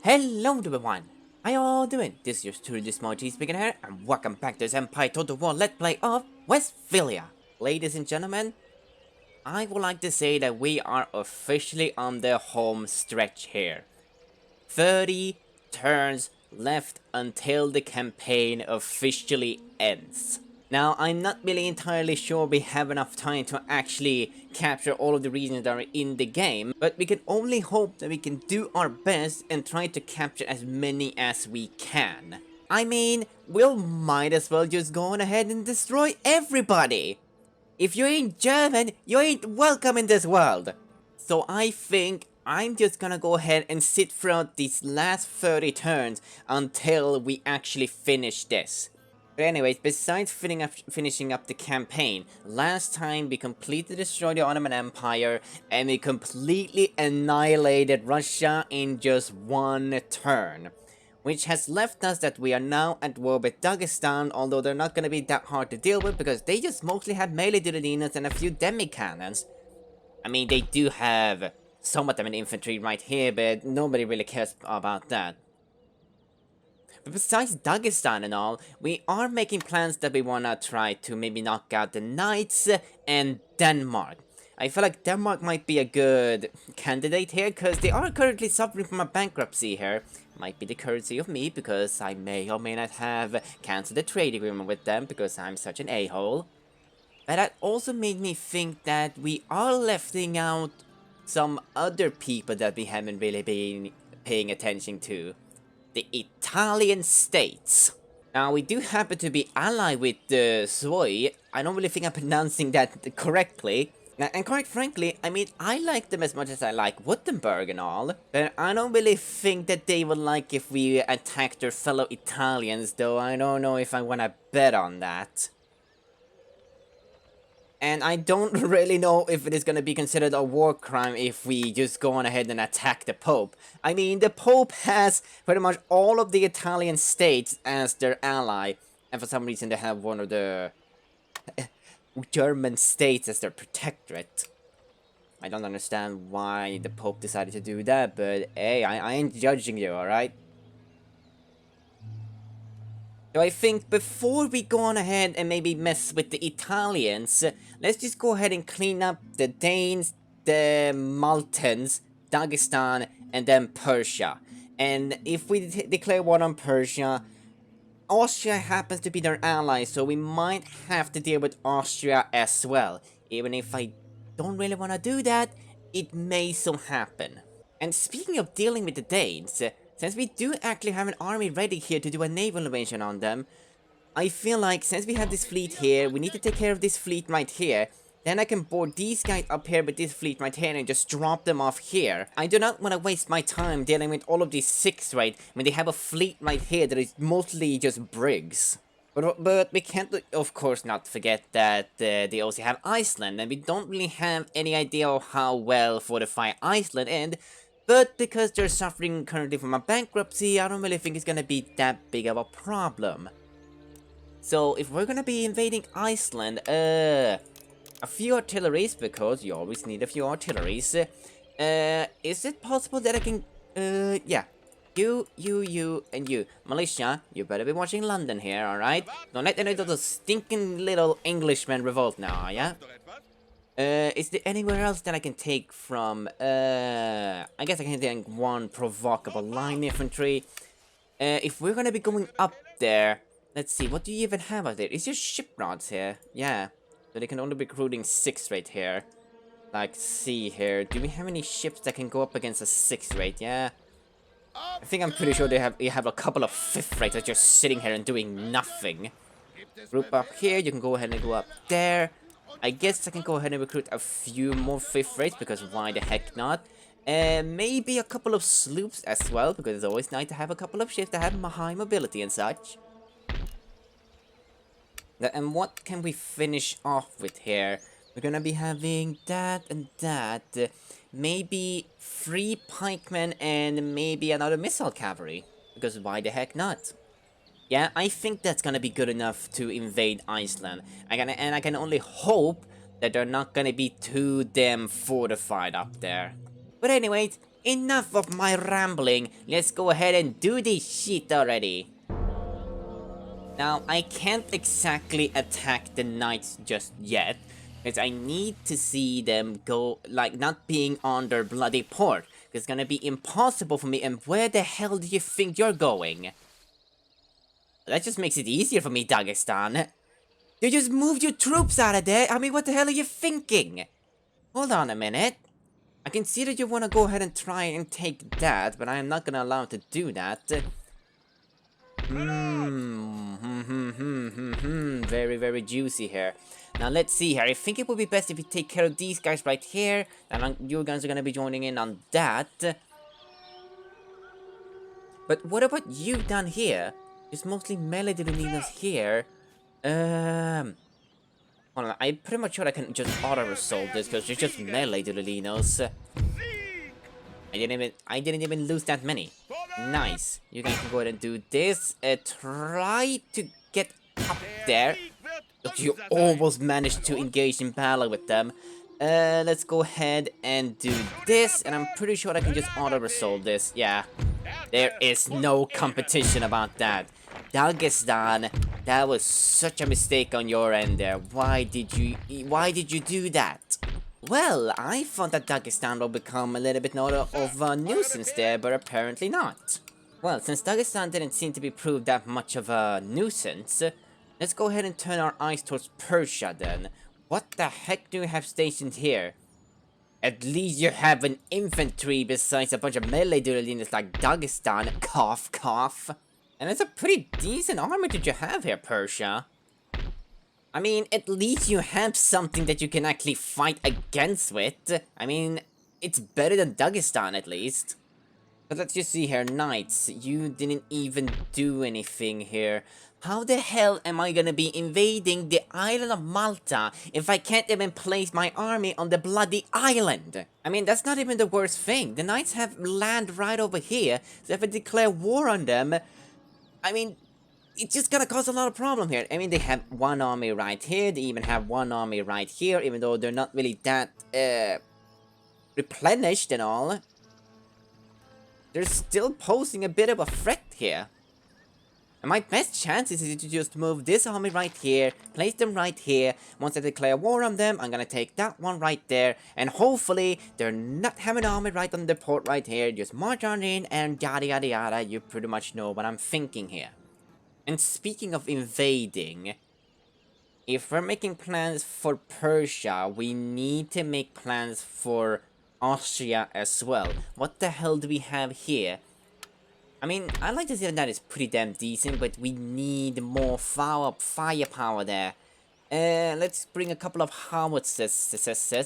Hello everyone! How y'all doing? This is your Studio Small G speaking here, and welcome back to this Empire Total War Let's Play of Westphalia. Ladies and gentlemen, I would like to say that we are officially on the home stretch here. 30 turns left until the campaign officially ends. Now, I'm not really entirely sure we have enough time to actually capture all of the regions that are in the game, but we can only hope that we can do our best and try to capture as many as we can. I mean, we'll might as well just go on ahead and destroy everybody! If you ain't German, you ain't welcome in this world! So I think I'm just gonna go ahead and sit throughout these last 30 turns until we actually finish this. But anyways, besides finishing up the campaign, last time we completely destroyed the Ottoman Empire and we completely annihilated Russia in just one turn. Which has left us that we are now at war with Dagestan, although they're not gonna be that hard to deal with because they just mostly have melee Dudadinas and a few demi-cannons. I mean, they do have some of them in infantry right here, but nobody really cares about that. But besides Dagestan and all, we are making plans that we wanna try to maybe knock out the Knights and Denmark. I feel like Denmark might be a good candidate here, because they are currently suffering from a bankruptcy here. Might be the courtesy of me, because I may or may not have cancelled the trade agreement with them, because I'm such an a-hole. But that also made me think that we are leaving out some other people that we haven't really been paying attention to. The Italian states. Now, we do happen to be allied with the Soi. I don't really think I'm pronouncing that correctly. Now, and quite frankly, I mean, I like them as much as I like Württemberg and all, but I don't really think that they would like if we attacked their fellow Italians, though I don't know if I want to bet on that. And I don't really know if it is going to be considered a war crime if we just go on ahead and attack the Pope. I mean, the Pope has pretty much all of the Italian states as their ally, and for some reason they have one of the German states as their protectorate. I don't understand why the Pope decided to do that, but hey, I ain't judging you, alright? So I think before we go on ahead and maybe mess with the Italians, let's just go ahead and clean up the Danes, the Maltans, Dagestan, and then Persia. And if we declare war on Persia, Austria happens to be their ally, so we might have to deal with Austria as well. Even if I don't really want to do that, it may so happen. And speaking of dealing with the Danes, since we do actually have an army ready here to do a naval invasion on them, I feel like since we have this fleet here, we need to take care of this fleet right here. Then I can board these guys up here with this fleet right here and just drop them off here. I do not want to waste my time dealing with all of these 6 right when they have a fleet right here that is mostly just brigs. But we can't, of course, not forget that they also have Iceland, and we don't really have any idea of how well fortified Iceland is. But because they're suffering currently from a bankruptcy, I don't really think it's gonna be that big of a problem. So if we're gonna be invading Iceland, a few artilleries, because you always need a few artilleries. Is it possible that I can, yeah. You, and you. Militia, you better be watching London here, alright? Don't let any of those stinking little Englishmen revolt now, yeah? Is there anywhere else that I can take from? I guess I can take one provocable line infantry. If we're gonna be going up there, let's see, what do you even have out there? Is your ship rods here? Yeah. So they can only be recruiting 6 right here. Like, see here, do we have any ships that can go up against a 6 rate? Yeah. I think I'm pretty sure you have a couple of 5th rates that's just sitting here and doing nothing. Group up here, you can go ahead and go up there. I guess I can go ahead and recruit a few more 5th rates, because why the heck not? And maybe a couple of sloops as well, because it's always nice to have a couple of ships that have high mobility and such. And what can we finish off with here? We're gonna be having that and that. Maybe 3 pikemen and maybe another missile cavalry. Because why the heck not? Yeah, I think that's gonna be good enough to invade Iceland. And I can only hope that they're not gonna be too damn fortified up there. But anyways, enough of my rambling. Let's go ahead and do this shit already. Now, I can't exactly attack the knights just yet, because I need to see them go, like, not being on their bloody port. It's gonna be impossible for me, and where the hell do you think you're going? That just makes it easier for me, Dagestan. You just moved your troops out of there. I mean, what the hell are you thinking? Hold on a minute. I can see that you want to go ahead and try and take that, but I am not gonna allow you to do that. Very, very juicy here. Now, let's see here. I think it would be best if you take care of these guys right here. And you guys are gonna be joining in on that. But what about you down here? It's mostly melee Dudolinos here. Hold on, I'm pretty much sure I can just auto-resolve this because you're just melee Dudolinos. I didn't even lose that many. Nice. You guys can go ahead and do this. Try to get up there. You almost managed to engage in battle with them. Let's go ahead and do this, and I'm pretty sure I can just auto-resolve this. Yeah, there is no competition about that. Dagestan, that was such a mistake on your end there. Why did you do that? Well, I thought that Dagestan will become a little bit more of a nuisance there, but apparently not. Well, since Dagestan didn't seem to be proved that much of a nuisance, let's go ahead and turn our eyes towards Persia then. What the heck do you have stationed here? At least you have an infantry besides a bunch of melee Dudolinos like Dagestan, cough cough. And it's a pretty decent army that you have here, Persia. I mean, at least you have something that you can actually fight against with. I mean, it's better than Dagestan at least. But let's just see here, knights, you didn't even do anything here. How the hell am I gonna be invading the island of Malta if I can't even place my army on the bloody island? I mean, that's not even the worst thing. The knights have land right over here, so if I declare war on them, I mean, it's just gonna cause a lot of problem here. I mean, they have one army right here, they even have one army right here, even though they're not really that, replenished and all. They're still posing a bit of a threat here. And my best chances is to just move this army right here, place them right here. Once I declare war on them, I'm gonna take that one right there. And hopefully, they're not having an army right on the port right here. Just march on in and yada yada yada. You pretty much know what I'm thinking here. And speaking of invading, if we're making plans for Persia, we need to make plans for Austria as well. What the hell do we have here? I mean, I like to say that is pretty damn decent, but we need more firepower there. Let's bring a couple of howitzers.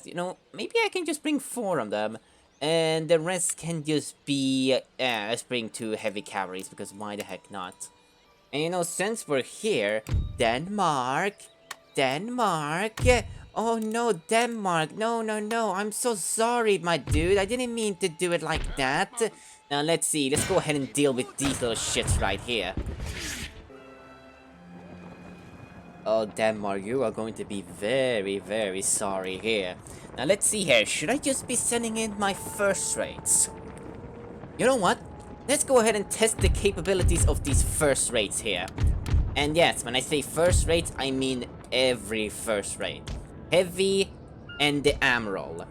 You know, maybe I can just bring 4 of them. And the rest can just be, let's bring 2 heavy cavalries, because why the heck not? And you know, since we're here, Denmark. Oh no, Denmark. No, I'm so sorry, my dude. I didn't mean to do it like that. Now, let's see. Let's go ahead and deal with these little shits right here. Oh, Denmark, you are going to be very, very sorry here. Now, let's see here. Should I just be sending in my first rates? You know what? Let's go ahead and test the capabilities of these first rates here. And yes, when I say first rates, I mean every first rate. Heavy and the Admiral.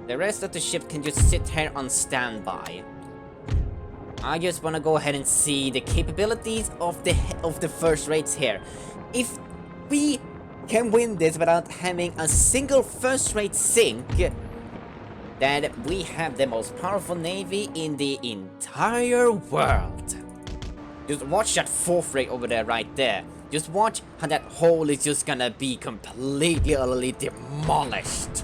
The rest of the ship can just sit here on standby. I just want to go ahead and see the capabilities of the first rates here. If we can win this without having a single first rate sink, then we have the most powerful navy in the entire world. Just watch that 4th rate over there right there. Just watch how that hole is just gonna be completely, utterly demolished.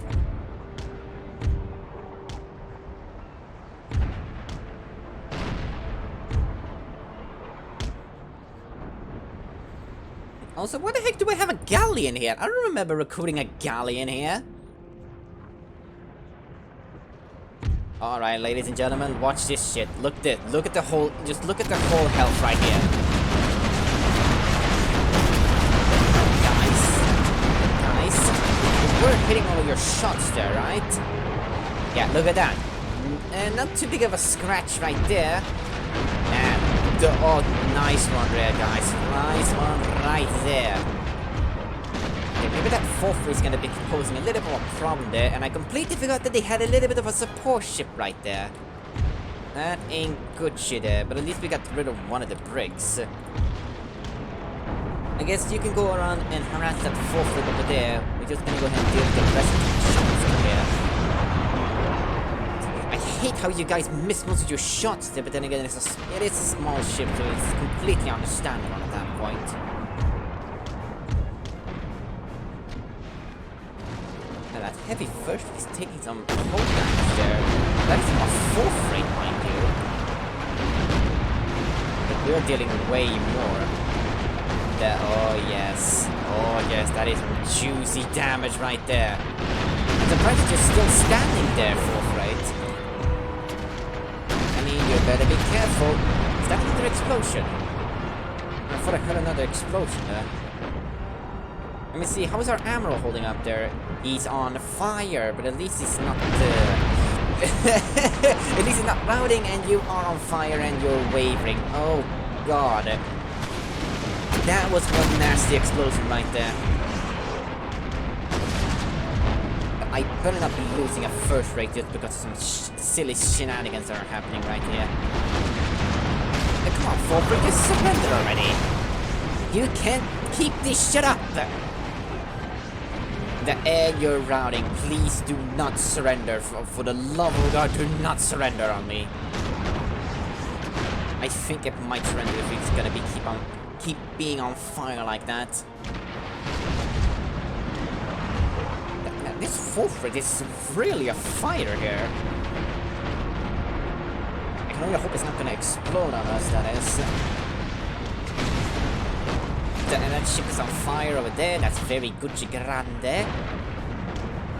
Also, what the heck do I have a galleon here? I don't remember recruiting a galleon here. Alright, ladies and gentlemen, watch this shit. Look at the whole, just look at the whole health right here. Nice. You were hitting all of your shots there, right? Yeah, look at that. not too big of a scratch right there. And oh, nice one there, guys. Nice one right there. Okay, maybe that 4-3 is gonna be posing a little bit more problem there, and I completely forgot that they had a little bit of a support ship right there. That ain't good shit there, but at least we got rid of one of the bricks. I guess you can go around and harass that 4-3 over there. We're just gonna go ahead and deal with the rest of the shots over here. I hate how you guys miss most of your shots there, but then again, it is a small ship, so it's completely understandable at that point. Now that heavy first is taking some cold damage there. That is a 4-3, mind you. But we're dealing way more. Oh yes, that is juicy damage right there. I'm surprised you're still standing there, 4-3. I mean, you better be careful. Is that another explosion? I thought I heard another explosion there. Let me see, how is our ammo holding up there? He's on fire, but at least he's not at least he's not routing, and you are on fire and you're wavering. Oh god. That was one nasty explosion right there. I better not be losing a first rate just because some silly shenanigans are happening right here. Come on, 4-3, just surrender already. You can't keep this shit up. The air you're routing, please do not surrender. For the love of God, do not surrender on me. I think it might surrender if it's gonna be keep being on fire like that. This 4-3 is really a fighter here. I can only hope it's not gonna explode on us, that is. And that ship is on fire over there. That's very Gucci Grande.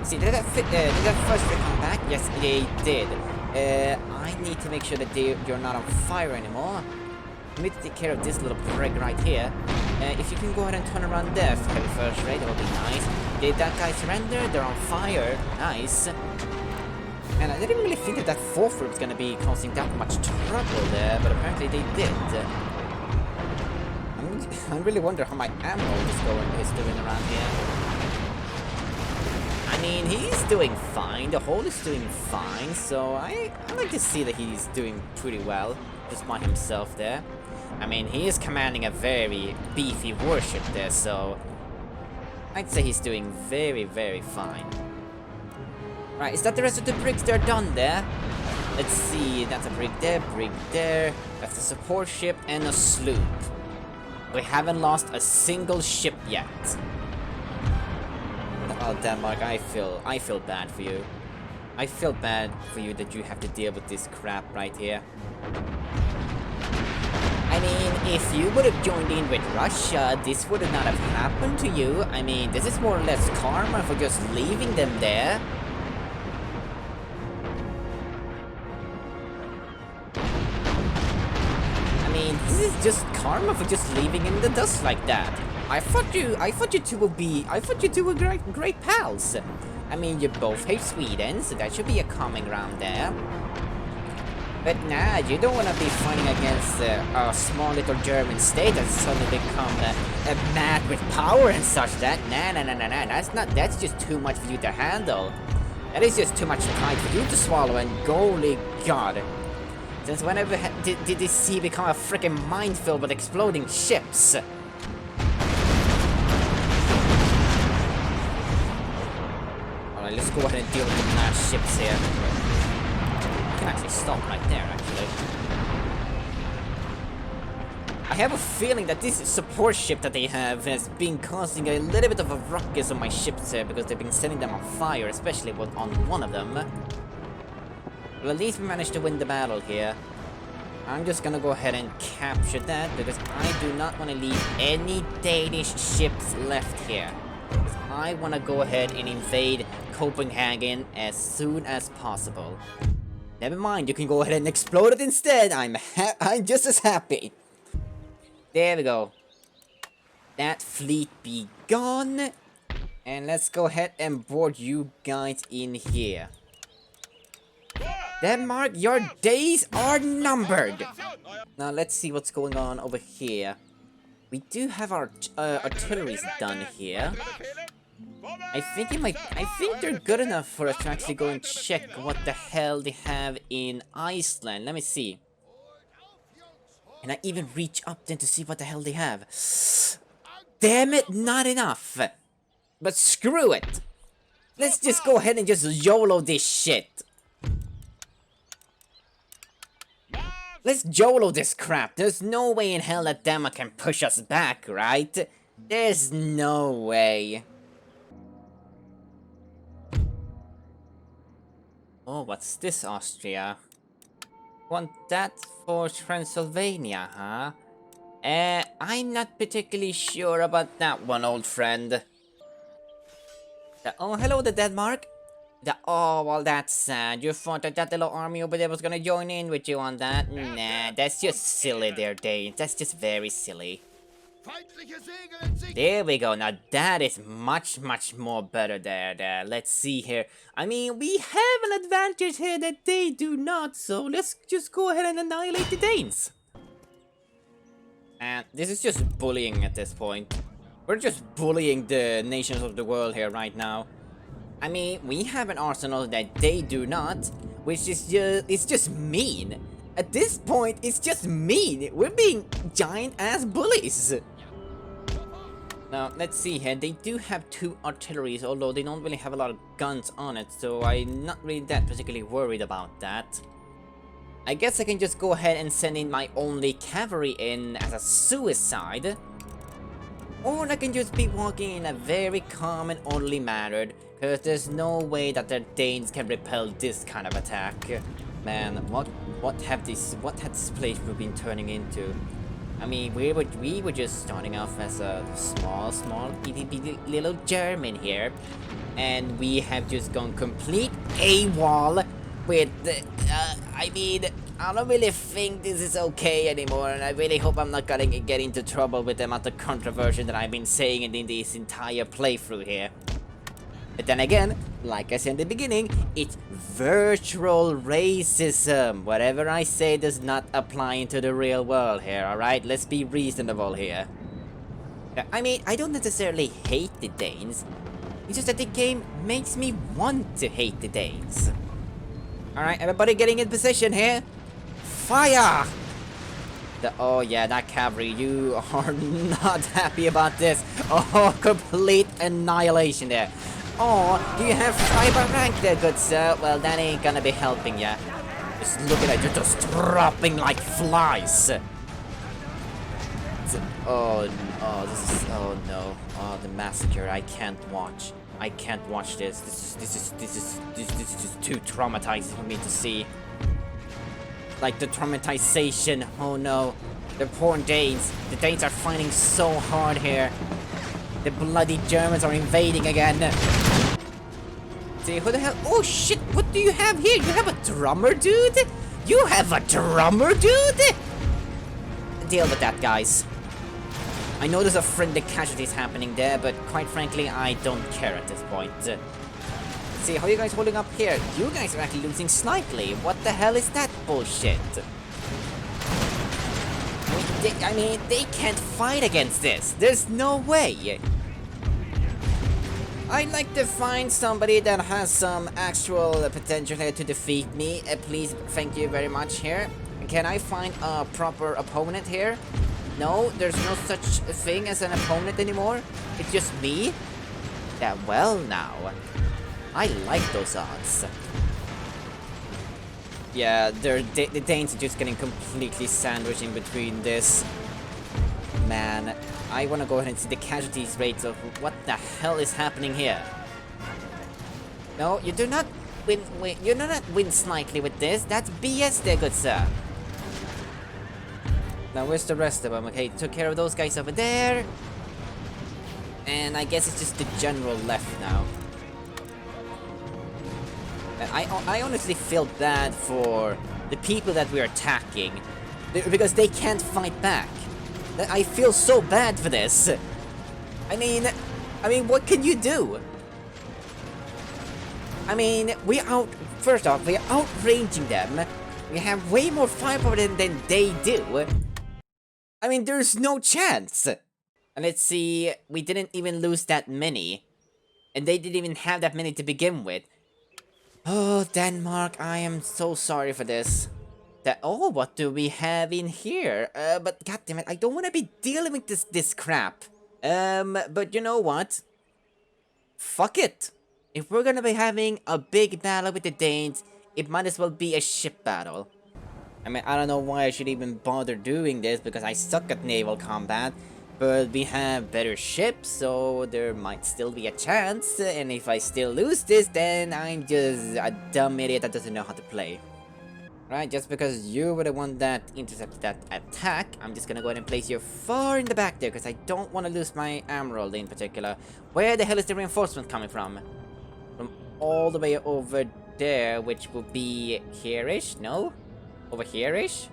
See, did that first rig come back? Yes, they did. I need to make sure that you're not on fire anymore. I need to take care of this little brick right here. If you can go ahead and turn around there, heavy first rate, that would be nice. Did that guy surrender? They're on fire. Nice. And I didn't really think that 4-3 was going to be causing that much trouble there, but apparently they did. I really wonder how my ammo is doing around here. I mean, he's doing fine. The hole is doing fine, so I like to see that he's doing pretty well, just by himself there. I mean, he is commanding a very beefy warship there, so I'd say he's doing very, very fine. Right, is that the rest of the bricks? They're done there. Let's see, that's a brick there, that's a support ship, and a sloop. We haven't lost a single ship yet. Oh, Denmark, I feel bad for you. I feel bad for you that you have to deal with this crap right here. I mean, if you would have joined in with Russia, this would not have happened to you. I mean, this is more or less karma for just leaving them there. I mean, this is just karma for just leaving in the dust like that. I thought you two were great pals. I mean, you both hate Sweden, so that should be a common ground there. But nah, you don't want to be fighting against a small little German state that's suddenly become mad with power and such. That nah. That's just too much for you to handle. That is just too much pride for you to swallow. And golly God, since whenever did this sea become a freaking minefield with exploding ships? Alright, let's go ahead and deal with the last ships here. Can actually stop right there, actually. I have a feeling that this support ship that they have has been causing a little bit of a ruckus on my ships here because they've been setting them on fire, especially on one of them. Well, at least we managed to win the battle here. I'm just gonna go ahead and capture that because I do not want to leave any Danish ships left here. I want to go ahead and invade Copenhagen as soon as possible. Never mind, you can go ahead and explode it instead. I'm just as happy. There we go. That fleet be gone. And let's go ahead and board you guys in here. Denmark, your days are numbered. Now let's see what's going on over here. We do have our artilleries done here. I think they're good enough for us to actually go and check what the hell they have in Iceland. Let me see. Can I even reach up then to see what the hell they have? Damn it, not enough. But screw it. Let's just go ahead and just YOLO this shit. Let's YOLO this crap. There's no way in hell that Denmark can push us back, right? There's no way. Oh, what's this, Austria? Want that for Transylvania, huh? I'm not particularly sure about that one, old friend. Oh, hello there, Denmark. Oh, well, that's sad. You thought that that little army over there was gonna join in with you on that? Nah, that's just silly there, Dane. That's just very silly. There we go. Now that is much more better there. Let's see here. I mean, we have an advantage here that they do not, so let's just go ahead and annihilate the Danes. And this is just bullying at this point. We're just bullying the nations of the world here right now. I mean, we have an arsenal that they do not, which is it's just mean. At this point, it's just mean. We're being giant-ass bullies. Now, let's see here. They do have 2 artilleries, although they don't really have a lot of guns on it, so I'm not really that particularly worried about that. I guess I can just go ahead and send in my only cavalry in as a suicide. Or I can just be walking in a very calm and orderly manner, because there's no way that the Danes can repel this kind of attack. Man, what have this place been turning into? I mean, we were just starting off as a small, bitty little German here, and we have just gone complete AWOL with the, I mean, I don't really think this is okay anymore, and I really hope I'm not gonna get into trouble with the amount of controversy that I've been saying in this entire playthrough here. But then again, like I said in the beginning, it's virtual racism. Whatever I say does not apply into the real world here, alright? Let's be reasonable here. I mean, I don't necessarily hate the Danes. It's just that the game makes me want to hate the Danes. Alright, everybody getting in position here. Fire! Oh yeah, that cavalry, you are not happy about this. Oh, complete annihilation there. Oh, do you have fiber rank there, good sir? Well, that ain't gonna be helping ya. Just look at that, you're just dropping like flies. Oh, no. Oh, the massacre, I can't watch. I can't watch this. This is just too traumatizing for me to see. Like the traumatization, oh no. The poor Danes. The Danes are fighting so hard here. The bloody Germans are invading again. See, who the hell? Oh shit, what do you have here? You have a drummer, dude? You have a drummer, dude? Deal with that, guys. I know there's a friendly casualties happening there, but quite frankly, I don't care at this point. See, how are you guys holding up here? You guys are actually losing slightly. What the hell is that bullshit? I mean, they can't fight against this. There's no way. I'd like to find somebody that has some actual potential here to defeat me. Please, thank you very much here. Can I find a proper opponent here? No, there's no such thing as an opponent anymore. It's just me. Yeah, well now. I like those odds. Yeah, the Danes are just getting completely sandwiched in between this. Man, I want to go ahead and see the casualties rates of what the hell is happening here. No, you do not win. You do not win slightly with this. That's BS there, good sir. Now, where's the rest of them? Okay, took care of those guys over there. And I guess it's just the general left now. I honestly feel bad for the people that we're attacking, because they can't fight back. I feel so bad for this. I mean, what can you do? I mean, first off, we're outranging them. We have way more firepower than they do. I mean, there's no chance. And let's see, we didn't even lose that many. And they didn't even have that many to begin with. Oh, Denmark, I am so sorry for this. Oh, what do we have in here? But goddammit, I don't want to be dealing with this crap. But you know what? Fuck it. If we're gonna be having a big battle with the Danes, it might as well be a ship battle. I mean, I don't know why I should even bother doing this, because I suck at naval combat. But we have better ships, so there might still be a chance. And if I still lose this, then I'm just a dumb idiot that doesn't know how to play. Right, just because you were the one that intercepted that attack, I'm just gonna go ahead and place you far in the back there, because I don't want to lose my emerald in particular. Where the hell is the reinforcement coming from? From all the way over there, which would be here-ish? No? Over here-ish?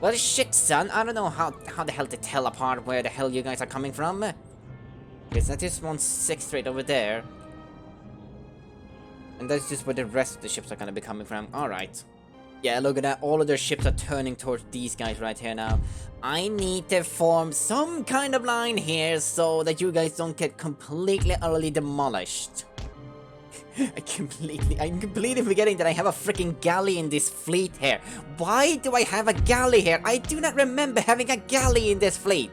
Well, shit, son. I don't know how the hell to tell apart where the hell you guys are coming from. Because that is 1/6 right over there. And that's just where the rest of the ships are gonna be coming from. Alright. Yeah, look at that. All of their ships are turning towards these guys right here now. I need to form some kind of line here so that you guys don't get completely utterly demolished. I'm completely forgetting that I have a freaking galley in this fleet here. Why do I have a galley here? I do not remember having a galley in this fleet.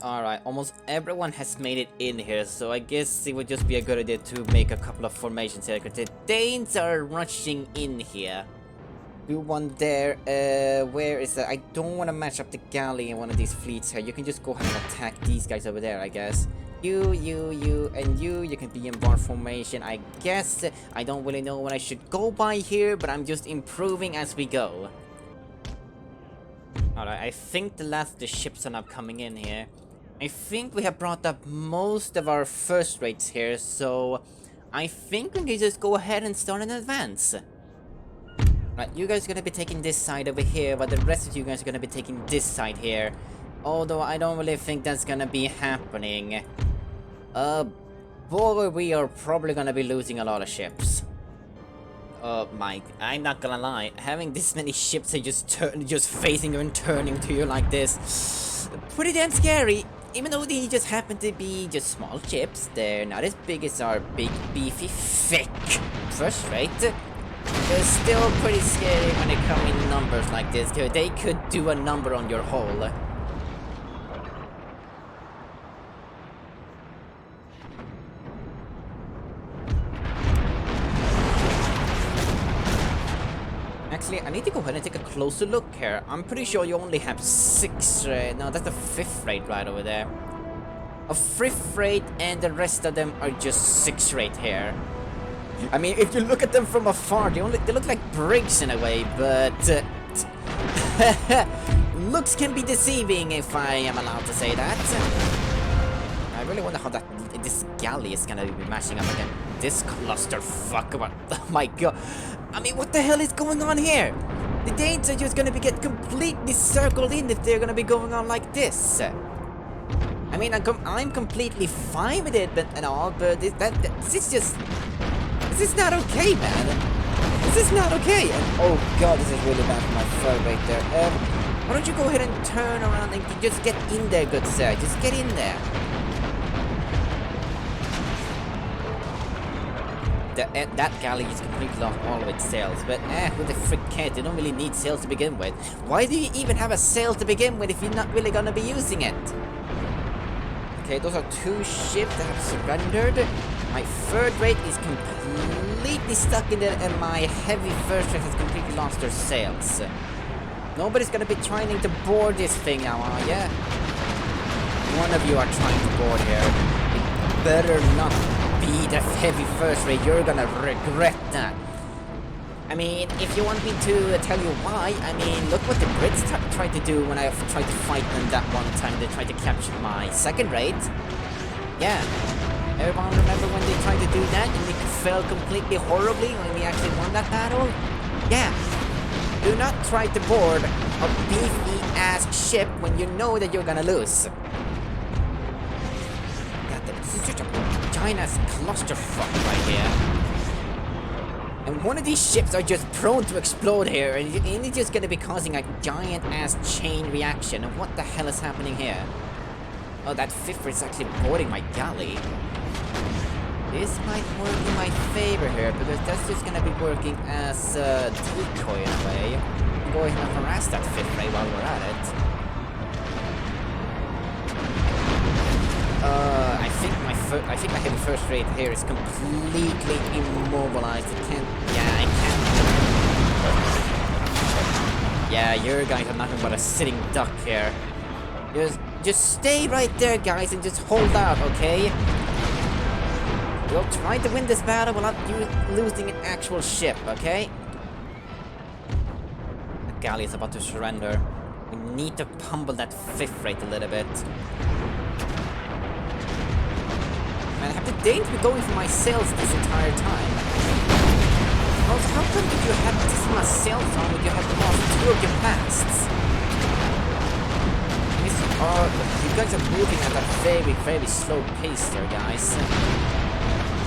Alright, almost everyone has made it in here, so I guess it would just be a good idea to make a couple of formations here, because the Danes are rushing in here. Do one there, where is that? I don't want to match up the galley in one of these fleets here. You can just go ahead and attack these guys over there, I guess. You, and you can be in bar formation, I guess. I don't really know what I should go by here, but I'm just improving as we go. Alright, I think the last of the ships are now coming in here. I think we have brought up most of our first rates here, so I think we can just go ahead and start an advance. Right, you guys are gonna be taking this side over here, but the rest of you guys are gonna be taking this side here. Although I don't really think that's gonna be happening. Boy, we are probably gonna be losing a lot of ships. Mike, I'm not gonna lie, having this many ships are just facing you and turning to you like this, pretty damn scary. Even though they just happen to be just small ships, they're not as big as our big, beefy, thick first rate. They're still pretty scary when they come in numbers like this, because they could do a number on your hull. Actually, I need to go ahead and take a closer look here. I'm pretty sure you only have 6 no, that's the 5th rate right over there. A 5th rate, and the rest of them are just 6th rate here. I mean, if you look at them from afar, they look like bricks in a way, but looks can be deceiving, if I am allowed to say that. I really wonder how this galley is gonna be mashing up again. This clusterfuck, oh my god. I mean, what the hell is going on here? The Danes are just gonna get completely circled in if they're gonna be going on like this. I mean, I'm completely fine with it, and all, but this is not okay, man. This is not okay. And oh god, this is really bad for my third right there. Why don't you go ahead and turn around and just get in there, good sir. Just get in there. That galley is completely lost all of its sails, but who the frick cares? They don't really need sails to begin with. Why do you even have a sail to begin with if you're not really gonna be using it? Okay, those are 2 ships that have surrendered. My 3rd rate is completely stuck in there, and my heavy 1st rate has completely lost their sails. Nobody's gonna be trying to board this thing now, are ya? One of you are trying to board here. It better not be the heavy 1st rate. You're gonna regret that. I mean, if you want me to tell you why, I mean, look what the Brits tried to do when I tried to fight them that one time. They tried to capture my 2nd rate. Yeah. Everyone remember when they tried to do that and it fell completely horribly when we actually won that battle? Yeah. Do not try to board a beefy-ass ship when you know that you're gonna lose. God damn it, this is such a giant-ass clusterfuck right here. And one of these ships are just prone to explode here, and it's just gonna be causing a giant-ass chain reaction. And what the hell is happening here? Oh, that fifth is actually boarding my galley. This might work in my favor here, because that's just gonna be working as a decoy in a way. I'm going to harass that fifth ray while we're at it. I think my heavy first rate here is completely immobilized. It can't. Yeah, I can't. Yeah, your guys are nothing but a sitting duck here. Just stay right there, guys, and just hold out, okay? We'll try to win this battle without you losing an actual ship, okay? The galley is about to surrender. We need to pummel that fifth rate a little bit. Man, I have the danger to be going for my sails this entire time. Also, how come did you have this much sails on when you have lost 2 of your masts? You guys are moving at a very, very slow pace there, guys.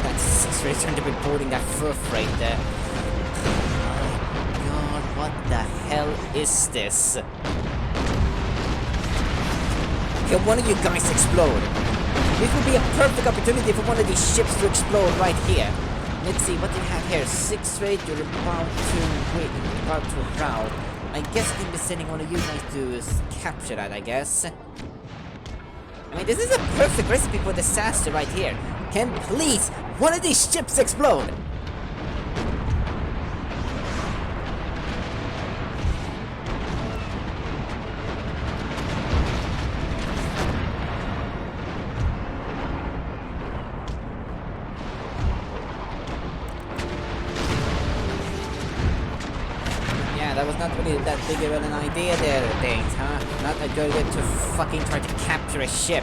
That 6 rates trying to be boarding that fifth rate there. Oh my god, what the hell is this? Okay, one of you guys explode. This would be a perfect opportunity for one of these ships to explode right here. Let's see, what do you have here? 6 rate, you're about to route. I guess I can be sending one of you guys to capture that, I guess. I mean, this is a perfect recipe for disaster right here. Can please one of these ships explode? That was not really that big of an idea there, Danes, huh? Not a good way to fucking try to capture a ship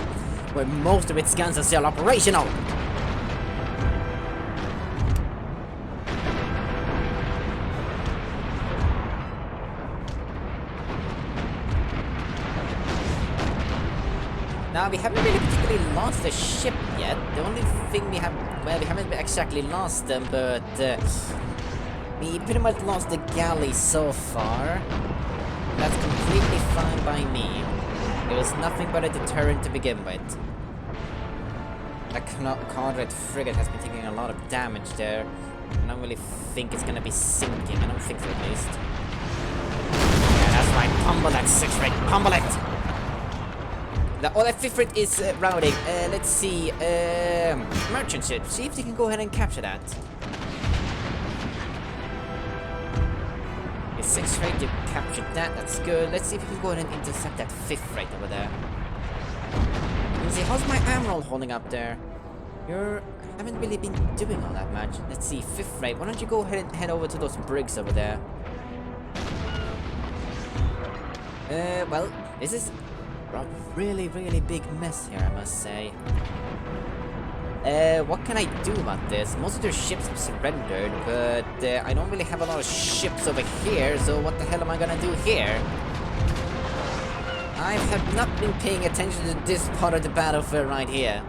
where most of its guns are still operational. Now, we haven't really particularly lost a ship yet. The only thing we have, well, we haven't exactly lost them, but we pretty much lost the galley so far. That's completely fine by me. It was nothing but a deterrent to begin with. That Conrad frigate has been taking a lot of damage there. I don't really think it's gonna be sinking. I don't think so, at least. Yeah, that's right. Pummel that 6 rate. Pummel it! That 5th rate is routing. Let's see. Merchant ship. See if they can go ahead and capture that. 6 rate, you captured that, that's good. Let's see if we can go ahead and intercept that 5th rate over there. Let's see, how's my admiral holding up there? I haven't really been doing all that much. Let's see, 5th rate, why don't you go ahead and head over to those brigs over there? Well, this is a really, really big mess here, I must say. What can I do about this? Most of their ships have surrendered, but I don't really have a lot of ships over here, so what the hell am I gonna do here? I have not been paying attention to this part of the battlefield right here.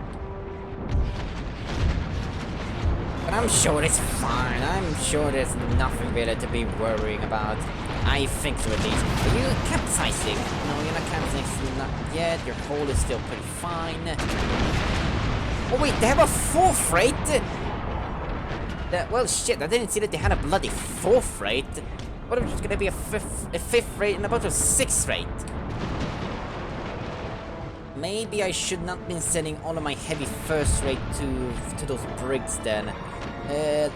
But I'm sure it's fine. I'm sure there's nothing really to be worrying about. I think so, at least. Are you capsizing? No, you're not capsizing. Not yet. Your hull is still pretty fine. Oh wait, they have a 4th rate? Well, shit, I didn't see that they had a bloody 4th rate. What if it's gonna be a 5th rate and about a 6th rate? Maybe I should not be sending all of my heavy 1st rate to those brigs then.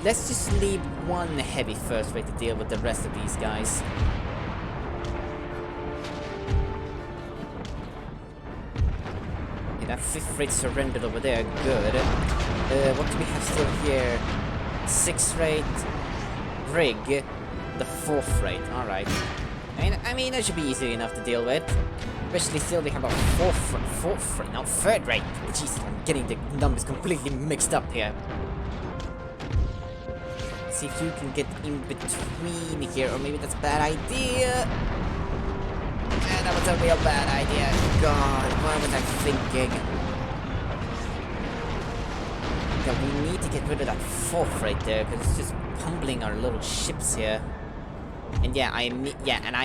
Let's just leave one heavy 1st rate to deal with the rest of these guys. That 5th rate surrendered over there, good. What do we have still here? 6th rate, brig, the 4th rate, alright. I mean, that should be easy enough to deal with. Especially still they have a 3rd rate. Jeez, I'm getting the numbers completely mixed up here. Let's see if you can get in between here, or maybe that's a bad idea. That was a real bad idea. God, what was I thinking? God, we need to get rid of that fourth right there, because it's just pummeling our little ships here. And yeah,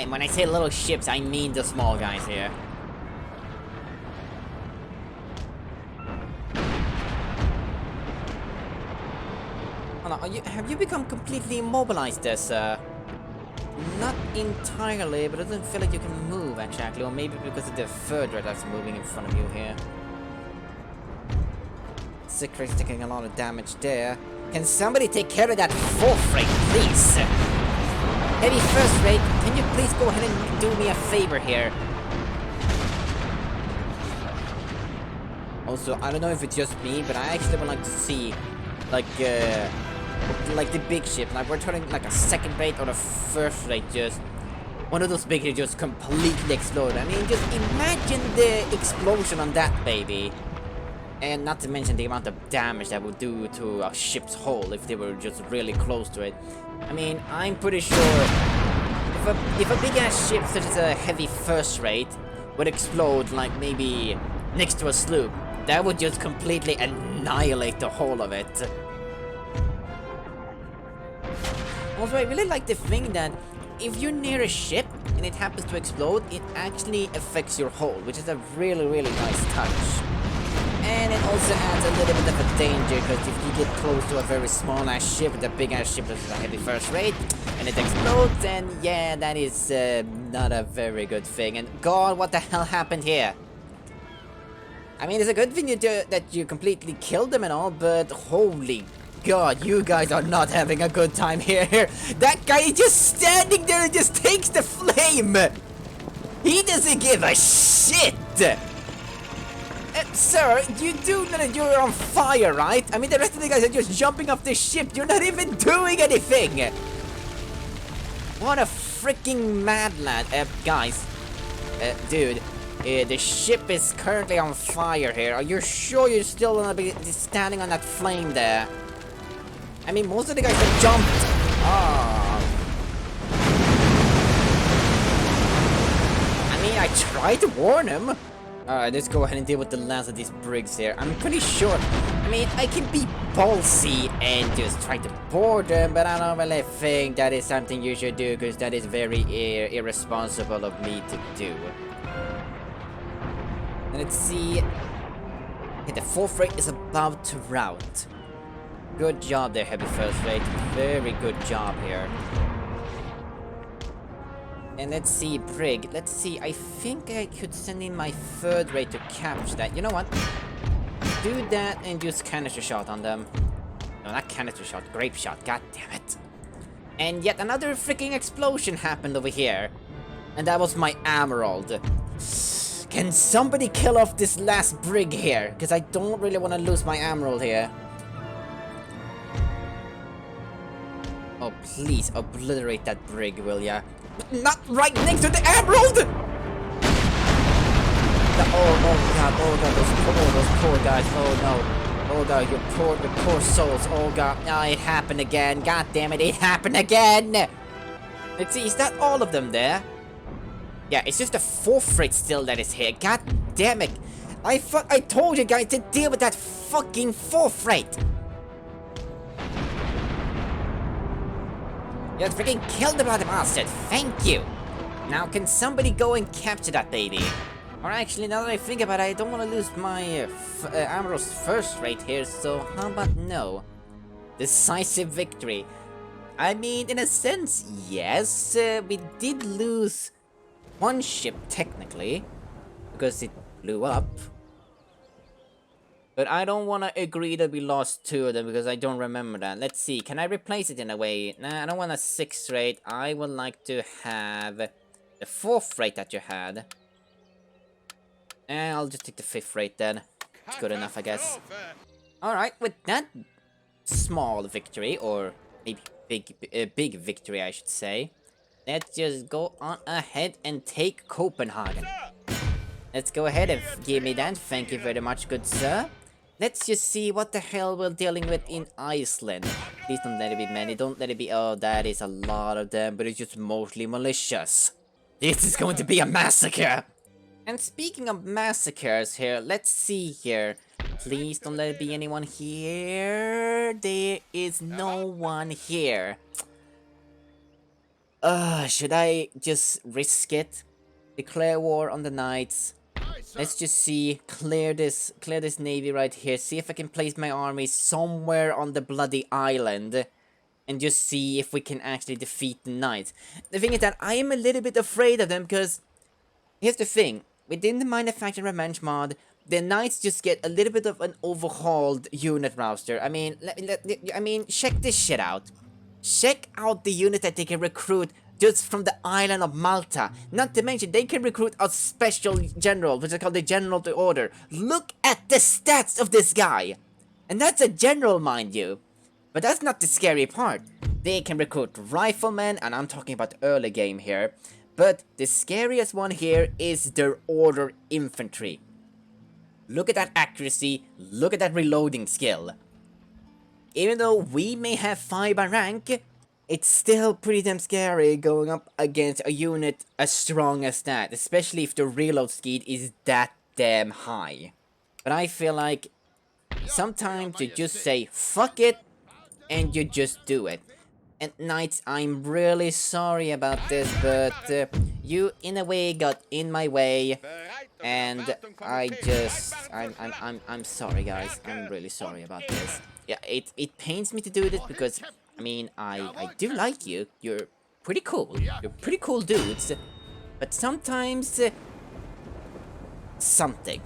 when I say little ships, I mean the small guys here. Oh, no, have you become completely immobilized there, sir? Not entirely, but it doesn't feel like you can move, actually. Or maybe because of the third red that's moving in front of you here. Secret's taking a lot of damage there. Can somebody take care of that fourth rate, please? Heavy first rate, can you please go ahead and do me a favor here? Also, I don't know if it's just me, but I actually would like to see, like the big ship, like we're turning like a second rate or a first rate, just one of those big ships just completely explode. I mean, just imagine the explosion on that baby. And not to mention the amount of damage that would do to a ship's hull if they were just really close to it. I mean, I'm pretty sure if a big ass ship such as a heavy first rate would explode like maybe next to a sloop, that would just completely annihilate the whole of it. Also, I really like the thing that if you're near a ship and it happens to explode, it actually affects your hull, which is a really, really nice touch. And it also adds a little bit of a danger, because if you get close to a very small ass ship with a big ass ship that's a heavy first rate, and it explodes, then yeah, that is not a very good thing. And God, what the hell happened here? I mean, it's a good thing that you completely killed them and all, but holy God, you guys are not having a good time here. That guy is just standing there and just takes the flame. He doesn't give a shit. Sir, you do know that you're on fire, right? I mean, the rest of the guys are just jumping off the ship. You're not even doing anything. What a freaking mad lad. Guys. Dude. The ship is currently on fire here. Are you sure you're still gonna be standing on that flame there? I mean, most of the guys have jumped. I mean, I tried to warn him. Alright, let's go ahead and deal with the last of these brigs here. I'm pretty sure. I mean, I can be ballsy and just try to board them, but I don't really think that is something you should do, because that is very irresponsible of me to do. Let's see. Okay, the fourth rate is about to rout. Good job there, heavy first rate. Very good job here. And let's see, brig. Let's see, I think I could send in my third rate to capture that. You know what? Do that and use canister shot on them. No, not canister shot, grape shot. God damn it. And yet another freaking explosion happened over here. And that was my emerald. Can somebody kill off this last brig here? Because I don't really want to lose my emerald here. Oh, please obliterate that brig, will ya? Not right next to the emerald! Those poor guys. Oh no. Oh god, your poor souls. Oh god. Oh, it happened again. God damn it, it happened again! Let's see, is that all of them there? Yeah, it's just the fourth rate still that is here. God damn it. I told you guys to deal with that fucking fourth rate. You freaking killed the bloody bastard. Thank you. Now, can somebody go and capture that baby? Or actually, now that I think about it, I don't want to lose my Emerald's first rate here, so how about no? Decisive victory. I mean, in a sense, yes, we did lose one ship, technically, because it blew up. But I don't want to agree that we lost two of them, because I don't remember that. Let's see, can I replace it in a way? Nah, I don't want a 6th rate. I would like to have the 4th rate that you had. And I'll just take the 5th rate then. It's good enough, I guess. Alright, with that small victory, or maybe big victory, I should say. Let's just go on ahead and take Copenhagen. Let's go ahead and give me that. Thank you very much, good sir. Let's just see what the hell we're dealing with in Iceland. Please don't let it be many. Don't let it be... Oh, that is a lot of them, but it's just mostly malicious. This is going to be a massacre. And speaking of massacres here, let's see here. Please don't let it be anyone here. There is no one here. Should I just risk it? Declare war on the knights. Let's just see, clear this navy right here. See if I can place my army somewhere on the bloody island. And just see if we can actually defeat the knights. The thing is that I am a little bit afraid of them because... Here's the thing. Within the Manufactured Revenge mod, the knights just get a little bit of an overhauled unit roster. I mean, check this shit out. Check out the unit that they can recruit just from the island of Malta. Not to mention, they can recruit a special general, which is called the General to Order. Look at the stats of this guy! And that's a general, mind you. But that's not the scary part. They can recruit riflemen, and I'm talking about early game here. But the scariest one here is their Order infantry. Look at that accuracy, look at that reloading skill. Even though we may have 5 by rank, it's still pretty damn scary going up against a unit as strong as that, especially if the reload speed is that damn high. But I feel like sometimes you just say fuck it and you just do it. And Knights, I'm really sorry about this, but you in a way got in my way, and I'm sorry, guys. I'm really sorry about this. Yeah, it pains me to do this because I mean I do like you. You're pretty cool. You're pretty cool dudes, but sometimes something